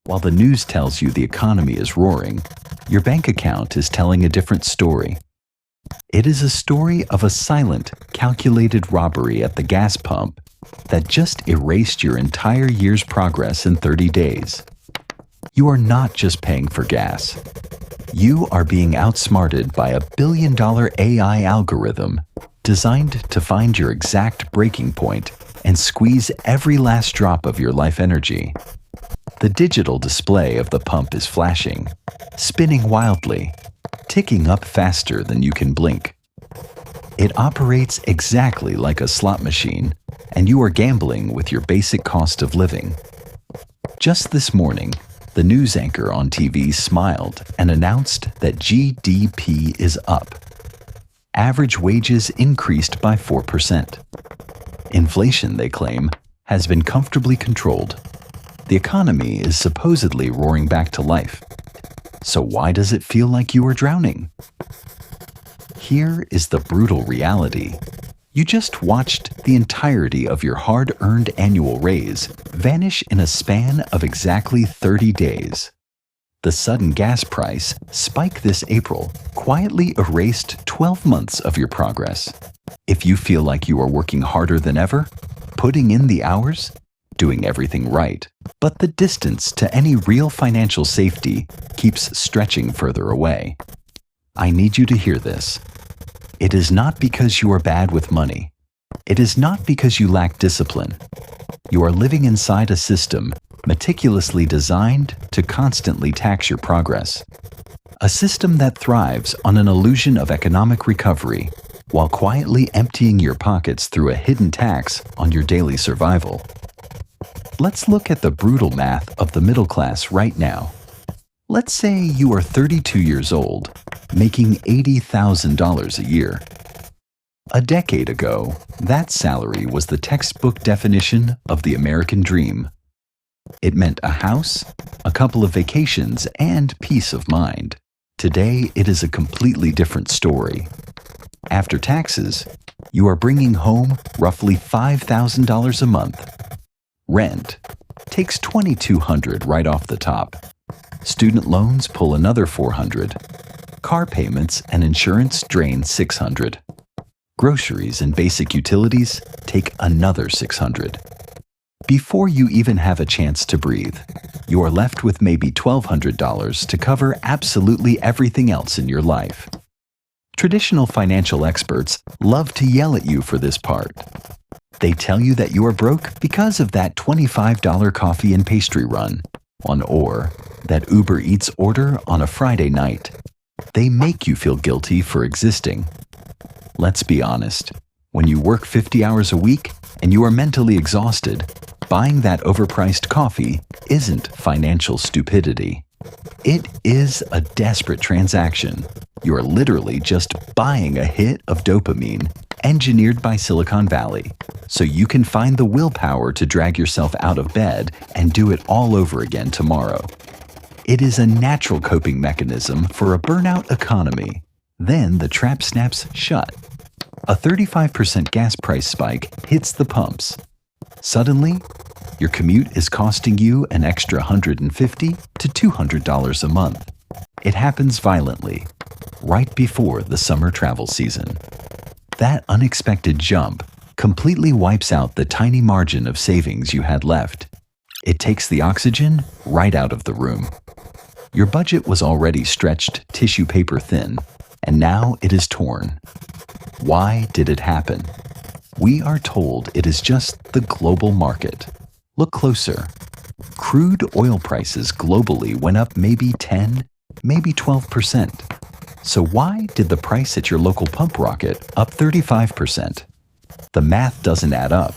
While the news tells you the economy is roaring, your bank account is telling a different story. It is a story of a silent, calculated robbery at the gas pump that just erased your entire year's progress in 30 days. You are not just paying for gas. You are being outsmarted by a billion-dollar AI algorithm designed to find your exact breaking point and squeeze every last drop of your life energy. The digital display of the pump is flashing, spinning wildly, ticking up faster than you can blink. It operates exactly like a slot machine, and you are gambling with your basic cost of living. Just this morning, the news anchor on TV smiled and announced that GDP is up. Average wages increased by 4%. Inflation, they claim, has been comfortably controlled. The economy is supposedly roaring back to life. So why does it feel like you are drowning? Here is the brutal reality. You just watched the entirety of your hard-earned annual raise vanish in a span of exactly 30 days. The sudden gas price spike this April quietly erased 12 months of your progress. If you feel like you are working harder than ever, putting in the hours, doing everything right, but the distance to any real financial safety keeps stretching further away, I need you to hear this. It is not because you are bad with money. It is not because you lack discipline. You are living inside a system meticulously designed to constantly tax your progress. A system that thrives on an illusion of economic recovery while quietly emptying your pockets through a hidden tax on your daily survival. Let's look at the brutal math of the middle class right now. Let's say you are 32 years old, making $80,000 a year. A decade ago, that salary was the textbook definition of the American dream. It meant a house, a couple of vacations, and peace of mind. Today, it is a completely different story. After taxes, you are bringing home roughly $5,000 a month. Rent takes $2,200 right off the top. Student loans pull another $400. Car payments and insurance drain $600. Groceries and basic utilities take another $600. Before you even have a chance to breathe, you are left with maybe $1,200 to cover absolutely everything else in your life. Traditional financial experts love to yell at you for this part. They tell you that you are broke because of that $25 coffee and pastry run, or that Uber Eats order on a Friday night. They make you feel guilty for existing. Let's be honest. When you work 50 hours a week and you are mentally exhausted, buying that overpriced coffee isn't financial stupidity. It is a desperate transaction. You are literally just buying a hit of dopamine engineered by Silicon Valley, so you can find the willpower to drag yourself out of bed and do it all over again tomorrow. It is a natural coping mechanism for a burnout economy. Then the trap snaps shut. A 35% gas price spike hits the pumps. Suddenly, your commute is costing you an extra $150 to $200 a month. It happens violently, right before the summer travel season. That unexpected jump completely wipes out the tiny margin of savings you had left. It takes the oxygen right out of the room. Your budget was already stretched tissue paper thin, and now it is torn. Why did it happen? We are told it is just the global market. Look closer. Crude oil prices globally went up maybe 10, maybe 12%. So why did the price at your local pump rocket up 35%? The math doesn't add up.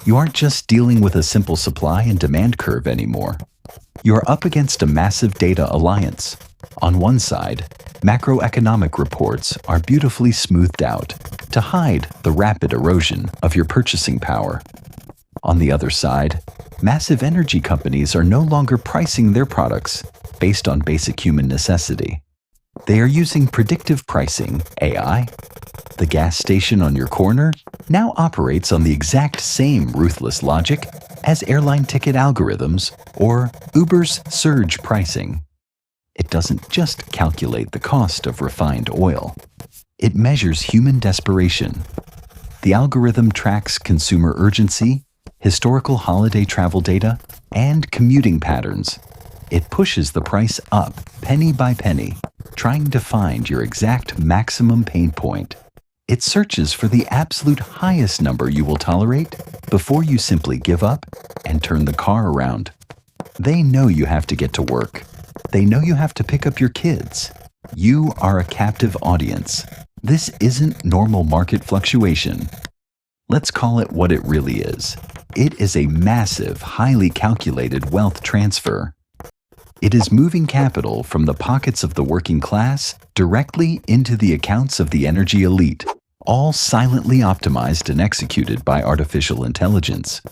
You aren't just dealing with a simple supply and demand curve anymore. You're up against a massive data alliance. On one side, macroeconomic reports are beautifully smoothed out to hide the rapid erosion of your purchasing power. On the other side, massive energy companies are no longer pricing their products based on basic human necessity. They are using predictive pricing, AI. The gas station on your corner now operates on the exact same ruthless logic as airline ticket algorithms or Uber's surge pricing. It doesn't just calculate the cost of refined oil. It measures human desperation. The algorithm tracks consumer urgency, historical holiday travel data, and commuting patterns. It pushes the price up penny by penny, trying to find your exact maximum pain point. It searches for the absolute highest number you will tolerate before you simply give up and turn the car around. They know you have to get to work. They know you have to pick up your kids. You are a captive audience. This isn't normal market fluctuation. Let's call it what it really is. It is a massive, highly calculated wealth transfer. It is moving capital from the pockets of the working class directly into the accounts of the energy elite, all silently optimized and executed by artificial intelligence.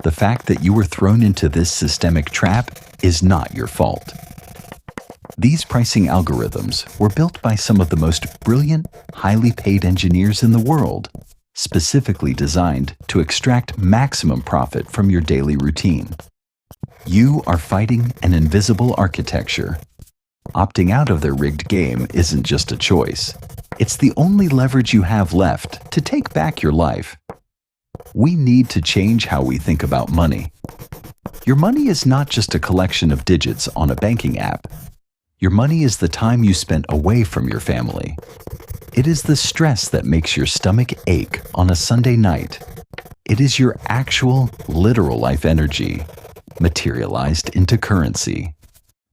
The fact that you were thrown into this systemic trap is not your fault. These pricing algorithms were built by some of the most brilliant, highly paid engineers in the world, specifically designed to extract maximum profit from your daily routine. You are fighting an invisible architecture. Opting out of their rigged game isn't just a choice. It's the only leverage you have left to take back your life. We need to change how we think about money. Your money is not just a collection of digits on a banking app. Your money is the time you spent away from your family. It is the stress that makes your stomach ache on a Sunday night. It is your actual, literal life energy, materialized into currency.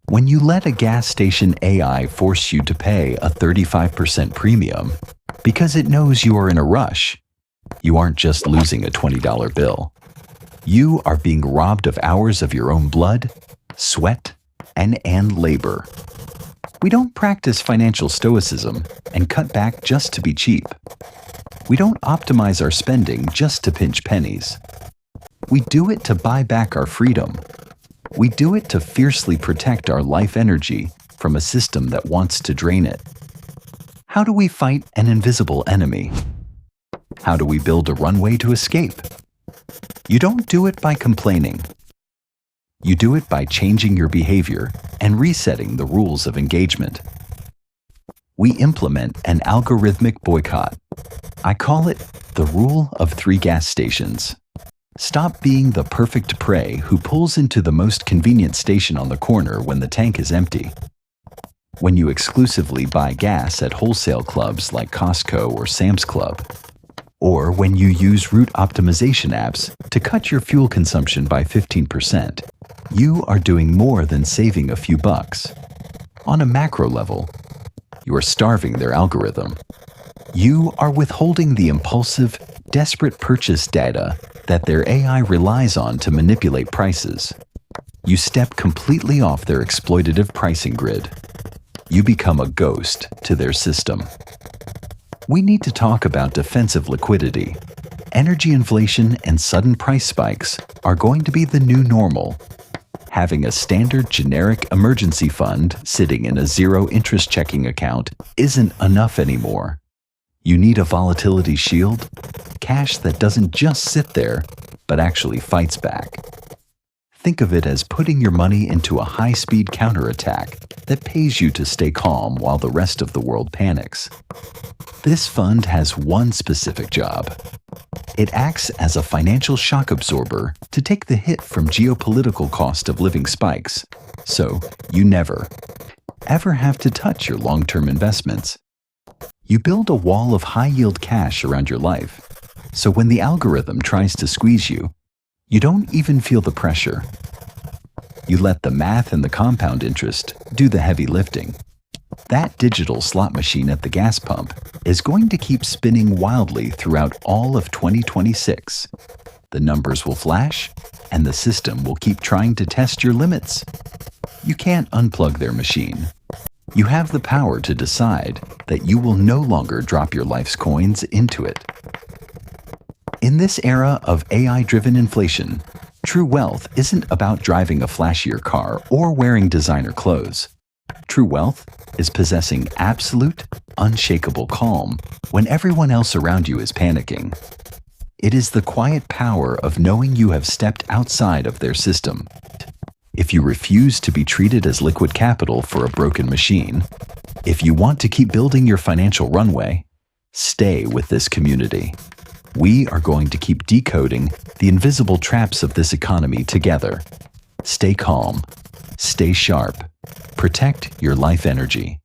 When you let a gas station AI force you to pay a 35% premium because it knows you are in a rush, you aren't just losing a $20 bill. You are being robbed of hours of your own blood, sweat, and labor. We don't practice financial stoicism and cut back just to be cheap. We don't optimize our spending just to pinch pennies. We do it to buy back our freedom. We do it to fiercely protect our life energy from a system that wants to drain it. How do we fight an invisible enemy? How do we build a runway to escape? You don't do it by complaining. You do it by changing your behavior and resetting the rules of engagement. We implement an algorithmic boycott. I call it the rule of 3 gas stations. Stop being the perfect prey who pulls into the most convenient station on the corner when the tank is empty. When you exclusively buy gas at wholesale clubs like Costco or Sam's Club, or when you use route optimization apps to cut your fuel consumption by 15%, you are doing more than saving a few bucks. On a macro level, you are starving their algorithm. You are withholding the impulsive, desperate purchase data that their AI relies on to manipulate prices. You step completely off their exploitative pricing grid. You become a ghost to their system. We need to talk about defensive liquidity. Energy inflation and sudden price spikes are going to be the new normal. Having a standard generic emergency fund sitting in a zero-interest checking account isn't enough anymore. You need a volatility shield, cash that doesn't just sit there, but actually fights back. Think of it as putting your money into a high-speed counterattack that pays you to stay calm while the rest of the world panics. This fund has one specific job. It acts as a financial shock absorber to take the hit from geopolitical cost of living spikes, so you never, ever have to touch your long-term investments. You build a wall of high-yield cash around your life, so when the algorithm tries to squeeze you, you don't even feel the pressure. You let the math and the compound interest do the heavy lifting. That digital slot machine at the gas pump is going to keep spinning wildly throughout all of 2026. The numbers will flash, and the system will keep trying to test your limits. You can't unplug their machine. You have the power to decide that you will no longer drop your life's coins into it. In this era of AI-driven inflation, true wealth isn't about driving a flashier car or wearing designer clothes. True wealth is possessing absolute, unshakable calm when everyone else around you is panicking. It is the quiet power of knowing you have stepped outside of their system. If you refuse to be treated as liquid capital for a broken machine, if you want to keep building your financial runway, stay with this community. We are going to keep decoding the invisible traps of this economy together. Stay calm, stay sharp, protect your life energy.